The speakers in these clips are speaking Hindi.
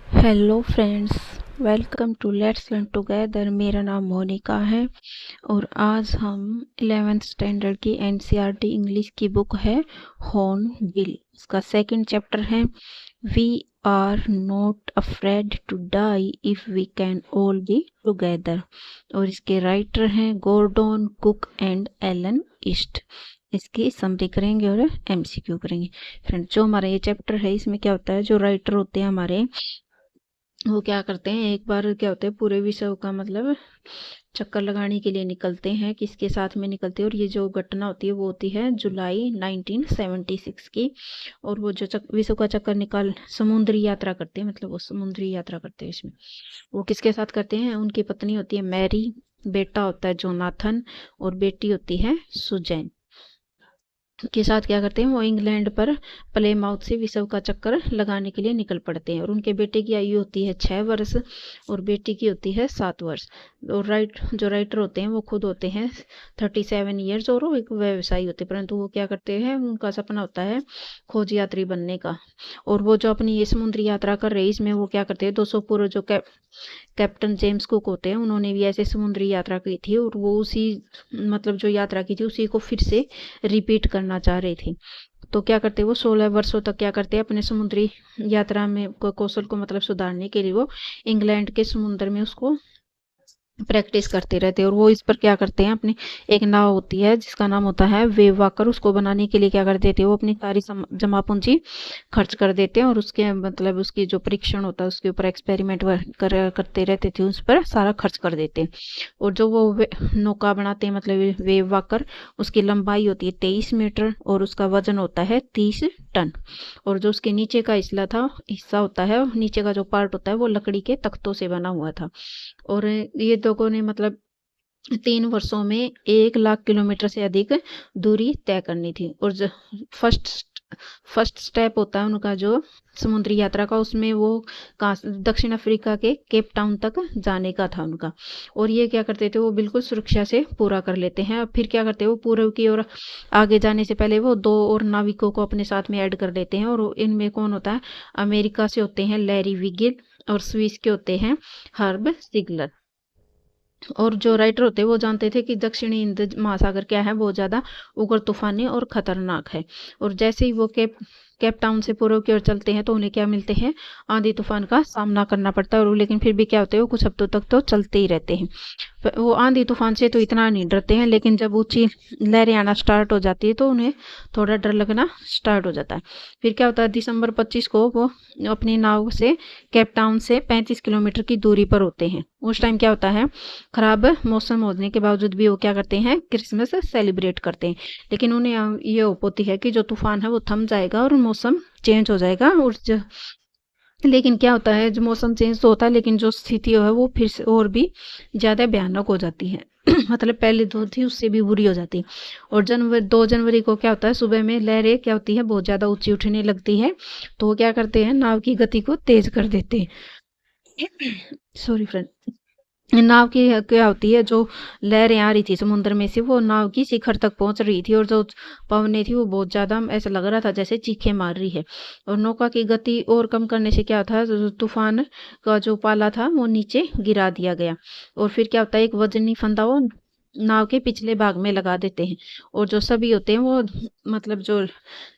Hello friends, welcome to let's learn together. मेरा नाम मोनिका है और आज हम 11th स्टैंडर्ड की एनसीईआरटी इंग्लिश की बुक है हॉर्नबिल। उसका सेकंड चैप्टर है we are not afraid to die if we can all be together और इसके राइटर हैं Gordon Cook and Alan East. इसकी समरी करेंगे और एमसीक्यू करेंगे। फ्रेंड्स, जो हमारा ये चैप्टर है इसमें क्या होता है, जो राइटर होते हैं हमारे वो क्या करते हैं, एक बार क्या होता है पूरे विश्व का मतलब चक्कर लगाने के लिए निकलते हैं। किसके साथ में निकलते हैं, और ये जो घटना होती है वो होती है जुलाई 1976 की। और वो जो विश्व का चक्कर निकाल समुद्री यात्रा करते हैं, मतलब वो समुद्री यात्रा करते हैं। इसमें वो किसके साथ करते हैं, उनकी पत्नी होती है मैरी, बेटा होता है जोनाथन और बेटी होती है सुजैन के साथ क्या करते हैं, वो इंग्लैंड पर प्लेमाउथ से विश्व का चक्कर लगाने के लिए निकल पड़ते हैं। और उनके बेटे की आयु होती है 6 वर्ष और बेटी की होती है 7 वर्ष। और जो राइटर होते हैं वो खुद होते हैं 37 ईयर्स और वो एक व्यवसायी होते हैं, परंतु वो क्या करते हैं, उनका सपना होता है खोज यात्री बनने का। और वो जो अपनी ये समुद्री यात्रा कर रहे हैं इसमें वो क्या करते हैं, 200 पूर्व जो कैप्टन जेम्स कुक होते हैं उन्होंने भी ऐसे समुद्री यात्रा की थी और वो उसी मतलब जो यात्रा की थी उसी को फिर से रिपीट करना चाह रहे थे। तो क्या करते वो 16 वर्षों तक क्या करते हैं, अपने समुद्री यात्रा में कौशल को मतलब सुधारने के लिए वो इंग्लैंड के समुद्र में उसको प्रैक्टिस करते रहते हैं। और वो इस पर क्या करते हैं, अपनी एक नाव होती है जिसका नाम होता है वेव वाकर, उसको बनाने के लिए क्या कर देते हैं, वो अपनी सारी जमा पूंजी खर्च कर देते हैं और उसके मतलब उसकी जो परीक्षण होता है उसके ऊपर एक्सपेरिमेंट करते रहते थे, उस पर सारा खर्च कर देते हैं। और जो वो नौका बनाते हैं मतलब वेव वाकर, उसकी लंबाई होती है 23 मीटर और उसका वजन होता है 30 टन। और जो उसके नीचे का हिस्सा होता है, नीचे का जो पार्ट होता है वो लकड़ी के तख्तों से बना हुआ था। और ये लोगों ने मतलब 3 वर्षों में 1 लाख किलोमीटर से अधिक दूरी तय करनी थी। और फर्स्ट फर्स्ट स्टेप होता है उनका जो समुद्री यात्रा का, उसमें वो दक्षिण अफ्रीका के केप टाउन तक जाने का था उनका। और ये क्या करते थे, वो बिल्कुल सुरक्षा से पूरा कर लेते हैं। अब फिर क्या करते हैं, वो पूर्व की ओर आगे जाने से पहले वो 2 और नाविकों को अपने साथ में ऐड कर लेते हैं। और इनमें कौन होता है, अमेरिका से होते हैं लैरी विगिल और स्विस के होते हैं हर्ब सिगलर। और जो राइटर होते हैं वो जानते थे कि दक्षिणी हिंद महासागर क्या है, बहुत ज़्यादा उग्र तूफानी और खतरनाक है। और जैसे ही वो केप टाउन से पूर्व की ओर चलते हैं तो उन्हें क्या मिलते हैं, आंधी तूफान का सामना करना पड़ता है। और लेकिन फिर भी क्या होते हैं, वो कुछ हफ्तों तक तो चलते ही रहते हैं। वो आंधी तूफान से तो इतना नहीं डरते हैं, लेकिन जब ऊंची लहरें आना स्टार्ट हो जाती है तो उन्हें थोड़ा डर लगना स्टार्ट हो जाता है। फिर क्या होता है, दिसंबर 25 को वो अपनी नाव से केप टाउन से 35 किलोमीटर की दूरी पर होते हैं। उस टाइम क्या होता है, खराब मौसम होने के बावजूद भी वो क्या करते हैं, क्रिसमस सेलिब्रेट करते हैं। लेकिन उन्हें ये होप होती है कि जो तूफान है वो थम जाएगा और मौसम चेंज हो जाएगा। और लेकिन क्या होता है, जो मौसम चेंज तो होता है लेकिन जो स्थिति है वो फिर से और भी ज़्यादा भयानक हो जाती है। मतलब पहले जो थी उससे भी बुरी हो जाती है। और 2 जनवरी को क्या होता है, सुबह में लहरें क्या होती है, बहुत ज़्यादा ऊंची उठने लगती है। तो वो क्या करते हैं, नाव की गति को तेज कर देते हैं। Sorry friend. नाव की क्या होती है, जो लहरें आ रही थी समुद्र में से वो नाव की शिखर तक पहुंच रही थी और जो पवनें थी वो बहुत ज्यादा ऐसा लग रहा था जैसे चीखें मार रही है। और नौका की गति और कम करने से क्या था, तूफान का जो पाला था वो नीचे गिरा दिया गया। और फिर क्या होता है, एक वजनी फंदा वो नाव के पिछले भाग में लगा देते हैं। और जो सभी होते हैं वो मतलब जो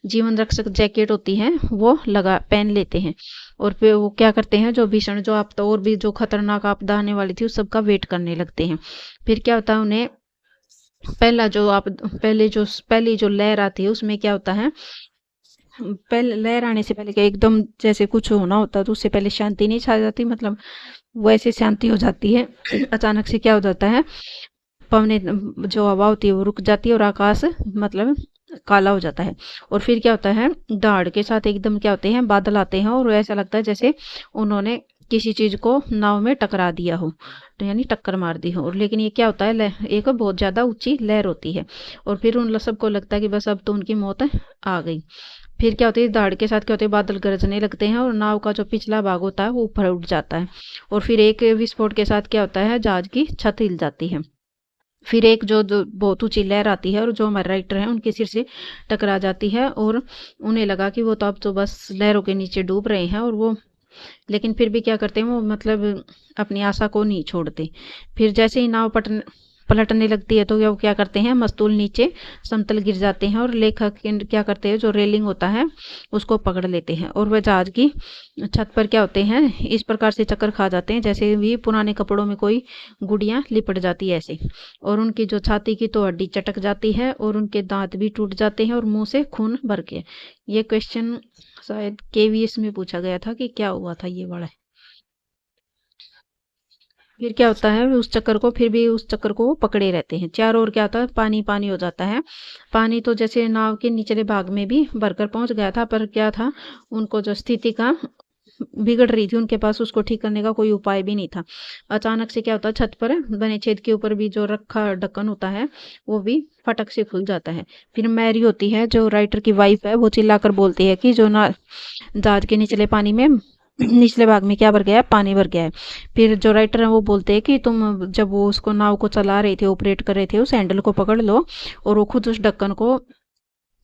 जीवन रक्षक जैकेट होती है वो पहन लेते हैं। और फिर वो क्या करते हैं, जो भीषण जो आपदा और भी जो खतरनाक आपदा आने वाली थी उस सबका वेट करने लगते हैं। फिर क्या होता है, उन्हें पहली जो लहर आती है उसमें क्या होता है, पहले लहर आने से पहले क्या एकदम जैसे कुछ होना होता है तो उससे पहले शांति नहीं छा जाती, मतलब वैसे शांति हो जाती है। अचानक से क्या हो जाता है, पवने जो हवा होती है वो रुक जाती है और आकाश मतलब काला हो जाता है। और फिर क्या होता है, दहाड़ के साथ एकदम क्या होते हैं, बादल आते हैं और ऐसा लगता है जैसे उन्होंने किसी चीज को नाव में टकरा दिया हो, तो यानी टक्कर मार दी हो। और लेकिन ये क्या होता है, एक बहुत ज्यादा ऊंची लहर होती है। और फिर उन सबको लगता है कि बस अब तो उनकी मौत आ गई। फिर क्या होती है, दहाड़ के साथ क्या होते हैं, बादल गरजने लगते हैं और नाव का जो पिछला भाग होता है वो ऊपर उठ जाता है। और फिर एक विस्फोट के साथ क्या होता है, जहाज की छत हिल जाती है। फिर एक जो बहुत ऊंची लहर आती है और जो हमारे राइटर हैं उनके सिर से टकरा जाती है और उन्हें लगा कि वो तो अब तो बस लहरों के नीचे डूब रहे हैं। और वो लेकिन फिर भी क्या करते हैं वो, मतलब अपनी आशा को नहीं छोड़ते। फिर जैसे ही नाव पलटने लगती है तो वो क्या करते हैं, मस्तूल नीचे समतल गिर जाते हैं और लेखक क्या करते हैं, जो रेलिंग होता है उसको पकड़ लेते हैं और वह जहाज की छत पर क्या होते हैं, इस प्रकार से चक्कर खा जाते हैं जैसे भी पुराने कपड़ों में कोई गुड़िया लिपट जाती है ऐसे। और उनकी जो छाती की तो हड्डी चटक जाती है और उनके दांत भी टूट जाते हैं और मुंह से खून भर के। ये क्वेश्चन शायद केवीएस में पूछा गया था कि क्या हुआ था ये वाला। फिर क्या होता है, उस चक्कर को फिर भी उस चक्कर को वो पकड़े रहते हैं। चारों ओर क्या होता है, पानी पानी हो जाता है। पानी तो जैसे नाव के निचले भाग में भी भरकर पहुंच गया था, पर क्या था, उनको जो स्थिति का बिगड़ रही थी, उनके पास उसको ठीक करने का कोई उपाय भी नहीं था। अचानक से क्या होता है, छत पर बने छेद के ऊपर भी जो रखा ढक्कन होता है वो भी फटक से खुल जाता है। फिर मैरी होती है, जो राइटर की वाइफ है, वो चिल्लाकर बोलती है कि जो ना जहाज के निचले पानी में निचले भाग में क्या भर गया है, पानी भर गया है। फिर जो राइटर है वो बोलते हैं कि तुम जब वो उसको नाव को चला रहे थे, ऑपरेट कर रहे थे, उस हैंडल को पकड़ लो और वो खुद उस ढक्कन को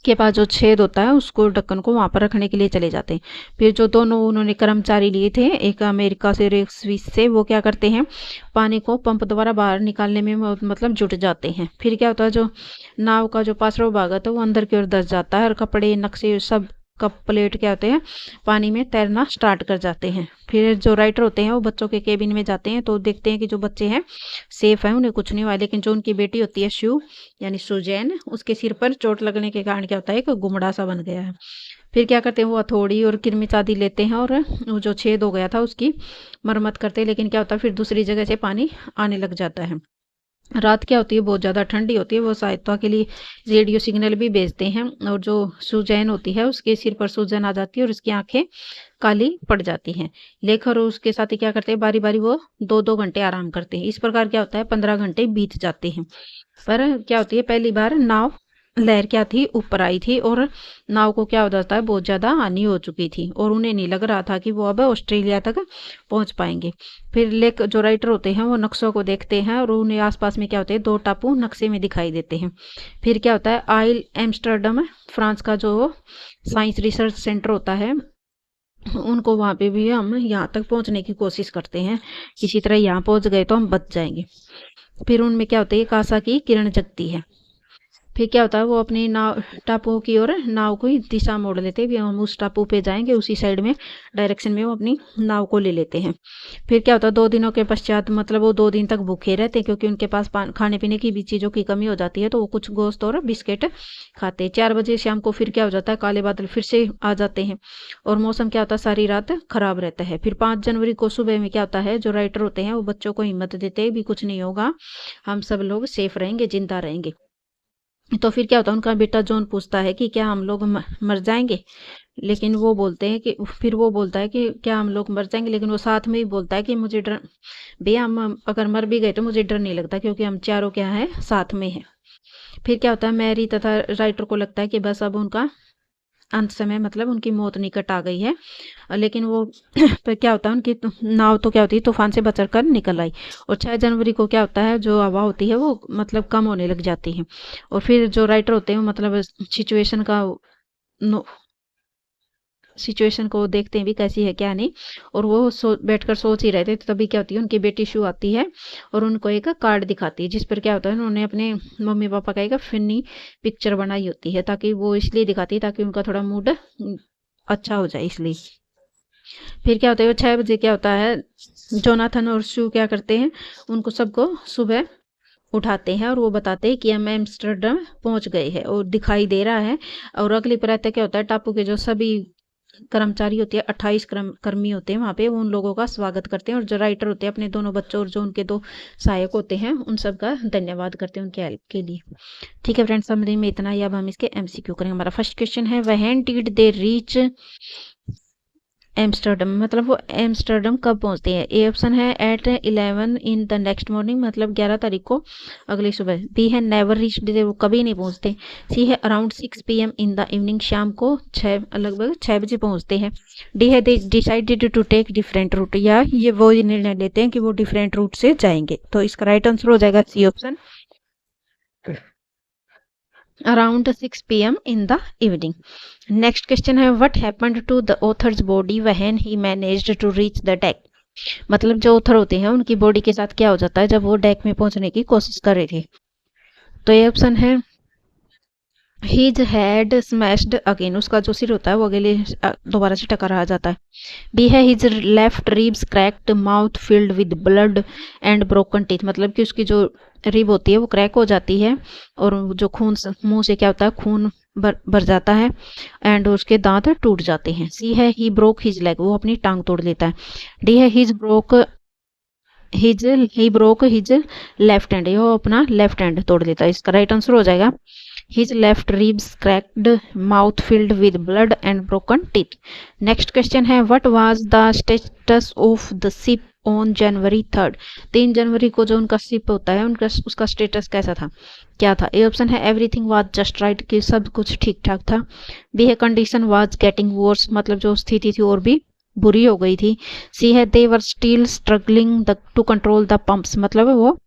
के पास जो छेद होता है उसको ढक्कन को वहां पर रखने के लिए चले जाते हैं। फिर जो दोनों उन्होंने कर्मचारी लिए थे, एक अमेरिका से और एक स्विस से, वो क्या करते हैं, पानी को पंप द्वारा बाहर निकालने में मतलब जुट जाते हैं। फिर क्या होता है, जो नाव का जो पार्श्व भाग है तो वो अंदर की ओर धंस जाता है और कपड़े नक्शे सब कप प्लेट क्या होते हैं, पानी में तैरना स्टार्ट कर जाते हैं। फिर जो राइटर होते हैं वो बच्चों के केबिन में जाते हैं तो देखते हैं कि जो बच्चे हैं सेफ हैं, उन्हें कुछ नहीं हुआ। लेकिन जो उनकी बेटी होती है शू यानी सुजैन, उसके सिर पर चोट लगने के कारण क्या होता है, एक गुमड़ा सा बन गया है। फिर क्या करते हैं, वो हथौड़ी और किरमिच आदि लेते हैं और वो जो छेद हो गया था उसकी मरम्मत करते हैं। लेकिन क्या होता है, फिर दूसरी जगह से पानी आने लग जाता है। रात क्या होती है, बहुत ज़्यादा ठंडी होती है। वो सहायता के लिए रेडियो सिग्नल भी भेजते हैं और जो सुजैन होती है उसके सिर पर सूजन आ जाती है और उसकी आंखें काली पड़ जाती हैं। लेखक और उसके साथी क्या करते हैं, बारी बारी वो 2-2 घंटे आराम करते हैं। इस प्रकार क्या होता है, 15 घंटे बीत जाते हैं। पर क्या होती है, पहली बार नाव लहर क्या थी, ऊपर आई थी और नाव को क्या हो जाता है, बहुत ज़्यादा हानि हो चुकी थी और उन्हें नहीं लग रहा था कि वो अब ऑस्ट्रेलिया तक पहुंच पाएंगे। फिर लेक जो राइटर होते हैं वो नक्शों को देखते हैं और उन्हें आसपास में क्या होते हैं, 2 टापू नक्शे में दिखाई देते हैं। फिर क्या होता है, आइल एम्स्टर्डम फ्रांस का जो साइंस रिसर्च सेंटर होता है, उनको वहाँ पे भी हम यहाँ तक पहुँचने की कोशिश करते हैं, किसी तरह यहाँ पहुँच गए तो हम बच जाएंगे। फिर उनमें क्या होता है, एक आशा की किरण जगती है। फिर क्या होता है, वो अपनी नाव टापू की ओर नाव को दिशा मोड़ लेते हैं, हम उस टापू पे जाएंगे, उसी साइड में डायरेक्शन में वो अपनी नाव को ले लेते हैं। फिर क्या होता है, 2 दिनों के पश्चात मतलब वो 2 दिन तक भूखे रहते हैं क्योंकि उनके पास खाने पीने की भी चीज़ों की कमी हो जाती है, तो वो कुछ गोश्त और बिस्किट खाते हैं। 4 बजे शाम को फिर क्या हो जाता है, काले बादल फिर से आ जाते हैं और मौसम क्या होता है, सारी रात खराब रहता है। फिर 5 जनवरी को सुबह में क्या होता है, जो राइटर होते हैं वो बच्चों को हिम्मत देते हैं, भी कुछ नहीं होगा, हम सब लोग सेफ रहेंगे, जिंदा रहेंगे। तो फिर क्या होता है, उनका बेटा जॉन पूछता है कि क्या हम लोग मर जाएंगे, लेकिन वो बोलते हैं कि, फिर वो बोलता है कि क्या हम लोग मर जाएंगे, लेकिन वो साथ में ही बोलता है कि मुझे डर, भैया हम अगर मर भी गए तो मुझे डर नहीं लगता क्योंकि हम चारों क्या है, साथ में है। फिर क्या होता है, मैरी तथा राइटर को लगता है कि बस अब उनका अंत समय, मतलब उनकी मौत निकट आ गई है। लेकिन वो पर क्या होता है, उनकी नाव तो क्या होती है, तूफान से बचकर कर निकल आई। और 6 जनवरी को क्या होता है, जो हवा होती है वो मतलब कम होने लग जाती है। और फिर जो राइटर होते हैं वो मतलब सिचुएशन को देखते हैं भी कैसी है क्या नहीं, और वो बैठकर सोच ही रहे थे, तो तभी क्या होती है, उनकी बेटी शू आती है और उनको एक कार्ड दिखाती है जिस पर क्या होता है, उन्होंने अपने मम्मी पापा का एक फिनी पिक्चर बनाई होती है, ताकि वो इसलिए दिखाती है ताकि उनका थोड़ा मूड अच्छा हो जाए, इसलिए। फिर क्या होता है, 6 बजे क्या होता है, जोनाथन और शू क्या करते हैं, उनको सबको सुबह उठाते हैं और वो बताते हैं कि हम एम्स्टर्डम पहुंच गए हैं और दिखाई दे रहा है। और अगली प्रातः क्या होता है, टापू के जो सभी कर्मचारी होते हैं, 28 कर्मी होते हैं वहाँ पे, वो उन लोगों का स्वागत करते हैं और जो राइटर होते हैं अपने दोनों बच्चों और जो उनके 2 सहायक होते हैं उन सब का धन्यवाद करते हैं उनके हेल्प के लिए। ठीक है फ्रेंड्स, समरी में इतना ही। अब हम इसके MCQ करेंगे। हमारा फर्स्ट क्वेश्चन है, when did they reach Amsterdam, मतलब वो एम्स्टर्डम कब पहुंचते हैं। ए ऑप्शन है at 11 in the next morning, मतलब 11 तारीख को अगली सुबह। बी है नेवर रीच, वो कभी नहीं पहुंचते। सी है around 6 PM in the evening, शाम को लगभग 6 बजे पहुंचते हैं। डी है they decided to take different route, या ये वो निर्णय लेते हैं कि वो डिफरेंट रूट से जाएंगे। तो इसका राइट आंसर हो जाएगा C option. around 6 p.m. in the evening. Next question है what happened to the author's body when he managed to reach the deck. मतलब जो ऑथर होते हैं उनकी बॉडी के साथ क्या हो जाता है जब वो डेक में पहुंचने की कोशिश कर रहे थे. तो ये ऑप्शन है हिज हेड स्मैश्ड अगेन, उसका जो सिर होता है वो अगले दोबारा से टकरा जाता है. बी है his left ribs cracked mouth filled with blood and broken teeth, मतलब कि उसकी जो रिब होती है वो क्रैक हो जाती है और जो खून मुंह से क्या होता है खून भर जाता है एंड उसके दांत टूट जाते हैं. सी है ही ब्रोक हिज लेग, वो अपनी टांग तोड़ लेता है. डी है he broke his left hand, वो अपना लेफ्ट हैंड तोड़ लेता है. इसका राइट आंसर हो जाएगा his left ribs cracked, mouth filled with blood and broken teeth. Next question है what was the status of the ship on January 3rd. 3 जनवरी को जो उनका शिप होता है उनका उसका स्टेटस कैसा था, क्या था. ए ऑप्शन है एवरीथिंग वाज जस्ट राइट, कि सब कुछ ठीक ठाक था. बी है कंडीशन वाज गेटिंग वर्स, मतलब जो स्थिति थी और भी बुरी हो गई थी. सी है they were still struggling to control the pumps, मतलब वो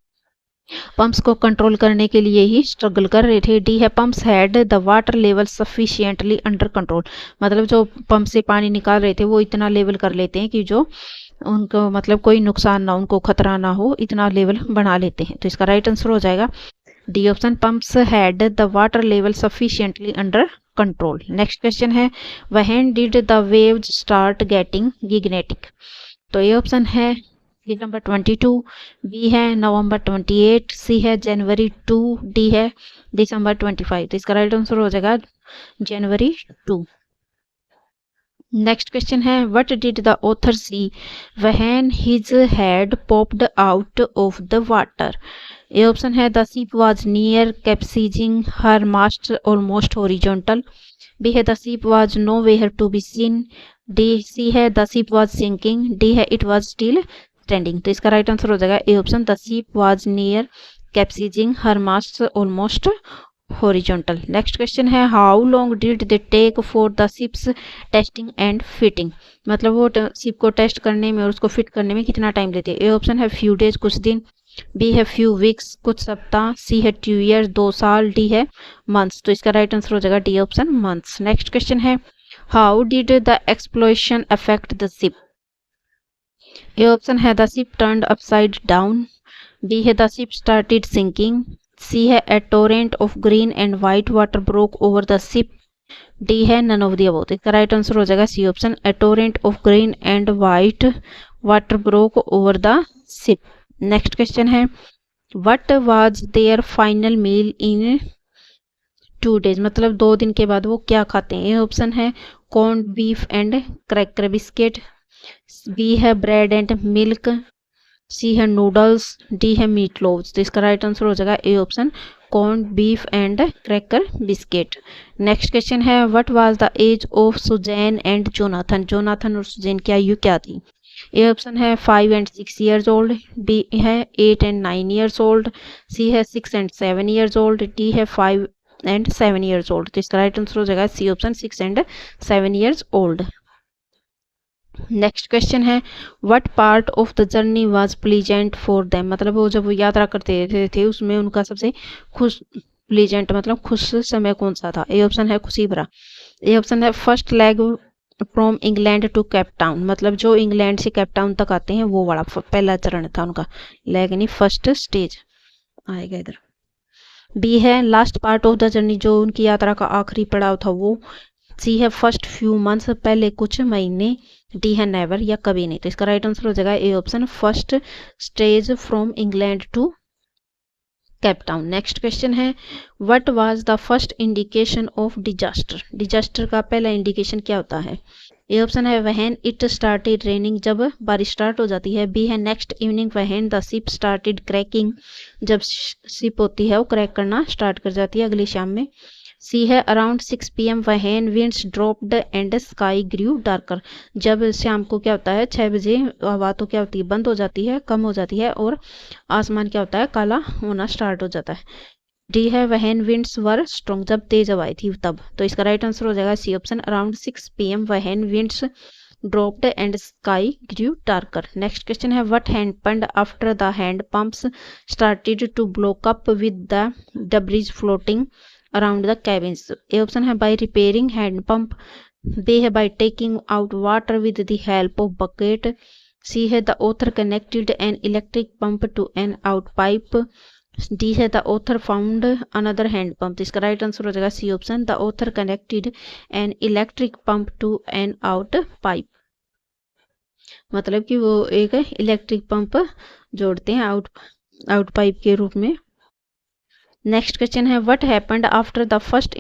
पंप्स को कंट्रोल करने के लिए ही स्ट्रगल कर रहे थे. डी है pumps had the water level sufficiently under control, मतलब जो पंप से पानी निकाल रहे थे वो इतना लेवल कर लेते हैं कि जो उनको मतलब कोई नुकसान ना, उनको खतरा ना हो, इतना लेवल बना लेते हैं. तो इसका राइट आंसर हो जाएगा D option pumps had the water level sufficiently under control. Next question है when did the waves start getting gigantic. तो ये ऑप्शन है नंबर 22, बी है नवंबर 28, सी है जनवरी 2, डी है दिसंबर 25. तो इसका राइट आंसर हो जाएगा जनवरी 2. नेक्स्ट क्वेश्चन है what did the author see when his head popped out of the water. A option है the ship was near capsizing, her mast almost horizontal. B है the ship was nowhere to be seen, D C है the ship was sinking, D है इट वाज स्टिल स्टैंडिंग. तो इसका राइट आंसर हो जाएगा A option the ship was near capsizing, her mast almost horizontal. Next question है how long did they take for the ship's testing and fitting, मतलब वो शिप को टेस्ट करने में और उसको फिट करने में कितना टाइम लेते हैं. ए ऑप्शन है फ्यू डेज, कुछ दिन. बी है फ्यू वीक्स, कुछ सप्ताह. सी है 2 ईयर्स, 2 साल. डी है मंथ्स. तो इसका राइट आंसर हो जाएगा D option months. Next question है how did the explosion affect the ship. A option है the ship turned upside down. B है the ship started sinking. C है a torrent of green and white water broke over the ship. D है नन ऑफ द अबव. तो इसका राइट आंसर हो जाएगा C option a torrent of green and white water broke over the ship. Next question है what was their final meal in 2 days, मतलब 2 दिन के बाद वो क्या खाते हैं. ए ऑप्शन है corn beef and cracker biscuit. B है ब्रेड एंड मिल्क. सी है नूडल्स. डी है मीट लोव्स. तो इसका राइट आंसर हो जाएगा A option corn beef and cracker biscuit. Next question है what was the age of Susan and Jonathan. Jonathan और सुजैन की आयु क्या थी. ए ऑप्शन है 5 and 6 years old. बी है 8 and 9 years old. सी है 6 and 7 years old. डी है 5 and 7 years old. तो इसका राइट आंसर हो जाएगा C option 6 and 7 years old. Next question है what part of the journey was pleasant for them, मतलब वो जब वो यात्रा करते थे उसमें उनका सबसे खुश प्लीजेंट मतलब खुश समय कौन सा था. ए ऑप्शन है खुशी भरा. ए ऑप्शन है first leg from England to Cape Town, मतलब जो इंग्लैंड से केप टाउन तक आते हैं वो वाला पहला चरण था उनका, लेग यानी फर्स्ट स्टेज आएगा इधर. बी है last part of the journey, जो उनकी यात्रा का आखिरी पड़ाव था वो. सी है फर्स्ट फ्यू मंथ्स, पहले कुछ महीने. डी है नेवर या कभी नहीं. तो इसका राइट आंसर हो जाएगा A option first stage from England to Cape Town. Next question है what was the first indication of disaster. Disaster का पहला इंडिकेशन क्या होता है. ए ऑप्शन है व्हेन इट स्टार्टेड रेनिंग, जब बारिश स्टार्ट हो जाती है. बी है next evening when the ship started cracking, जब शिप होती है वो क्रैक करना स्टार्ट कर जाती है अगली शाम में. सी है around 6 PM when winds dropped and sky grew darker, जब शाम को क्या होता है 6 बजे हवा तो क्या होती है बंद हो जाती है, कम हो जाती है और आसमान क्या होता है काला होना स्टार्ट हो जाता है. डी है व्हेन विंड्स वर स्ट्रॉन्ग, जब तेज हवाएं थी तब. तो इसका राइट आंसर हो जाएगा C option around 6 PM when winds dropped and sky grew darker. Next question है what happened after the hand pumps started to block up with the debris floating around the cabins. A option है by repairing hand pump, B है by taking out water with the help of bucket, C है the author connected an electric pump to an out pipe, D है the author found another hand pump। तो इसका राइट आंसर हो जाएगा C option, the author connected an electric pump to an out pipe। मतलब कि वो एक इलेक्ट्रिक पंप जोड़ते हैं आउट पाइप के रूप में। नेक्स्ट क्वेश्चन है what happened after the first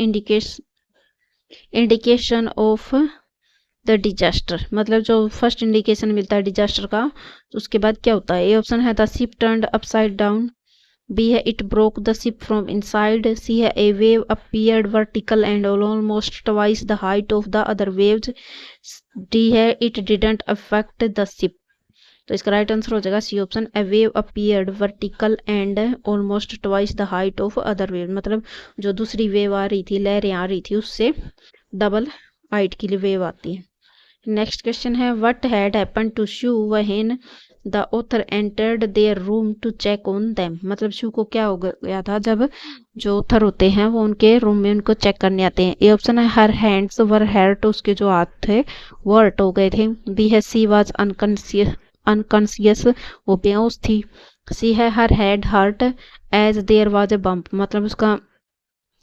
indication of the disaster, मतलब जो फर्स्ट इंडिकेशन मिलता है डिजास्टर का तो उसके बाद क्या होता है। ए ऑप्शन है the ship turned upside down, B है it broke the ship from inside, C है a wave appeared vertical and almost twice the height of the other waves, D है it didn't affect the ship. तो इसका राइट आंसर हो जाएगा C option, a wave appeared vertical and almost twice the height of other wave, मतलब जो दूसरी वेव आ रही थी, लहरें आ रही थी, उससे डबल हाइट की वेव आती है। नेक्स्ट क्वेश्चन है what had happened to Sue when the author entered their room to check on them, मतलब शू को क्या हो गया था जब जो ऑथर होते हैं वो उनके रूम में उनको चेक करने आते हैं। ए ऑप्शन है हर हैंड्स वर हर्ट, उसके जो हाथ थे वो हर्ट हो गए थे, बी है सी वाज अनकॉन्शियस, वो बेहोश थी, सी है her head hurt as there was a bump, मतलब उसका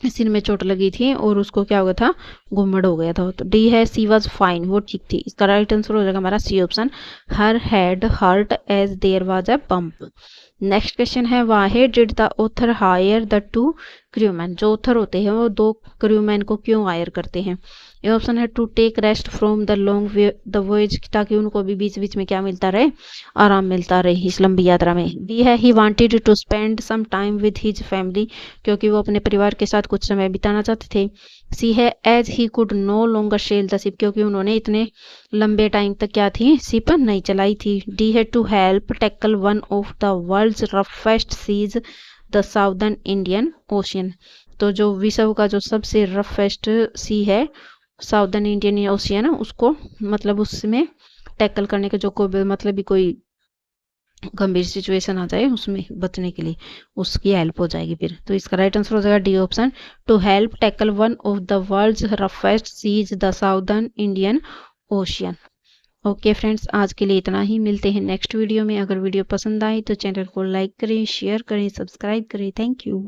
सिर में चोट लगी थी और उसको क्या हो गया था, घुमड़ हो गया था। तो डी है सी वाज फाइन, वो ठीक थी। इसका राइट आंसर हो जाएगा हमारा C option, her head hurt as there was a bump. Next question है why did the author hire the two crewman, जो ऑथर होते हैं वो दो क्रूमैन को क्यों हायर करते हैं। ये ऑप्शन है to take rest from the long the voyage, ताकि उनको भी बीच बीच में क्या मिलता रहे, आराम मिलता रहे इस लंबी यात्रा में। बी है he wanted to spend some time with his family, क्योंकि वो अपने परिवार के साथ कुछ समय बिताना चाहते थे। सी है as he could no longer sail the ship, क्योंकि उन्होंने इतने लंबे टाइम तक क्या थी, शिप नहीं चलाई थी। डी है to help tackle one of the world's roughest seas the Southern Indian Ocean, तो जो विश्व का जो सबसे रफेस्ट सी है साउदर्न इंडियन ओशियन, उसको मतलब उसमें टैकल करने के जो कोई मतलब भी कोई गंभीर सिचुएशन आ जाए उसमें बचने के लिए उसकी हेल्प हो जाएगी फिर। तो इसका राइट आंसर हो जाएगा D option, to help tackle one of the world's roughest seas the Southern Indian Ocean. Okay friends, आज के लिए इतना ही, मिलते हैं नेक्स्ट वीडियो में। अगर वीडियो पसंद आई तो चैनल को लाइक करें, शेयर करें, सब्सक्राइब करें। Thank you.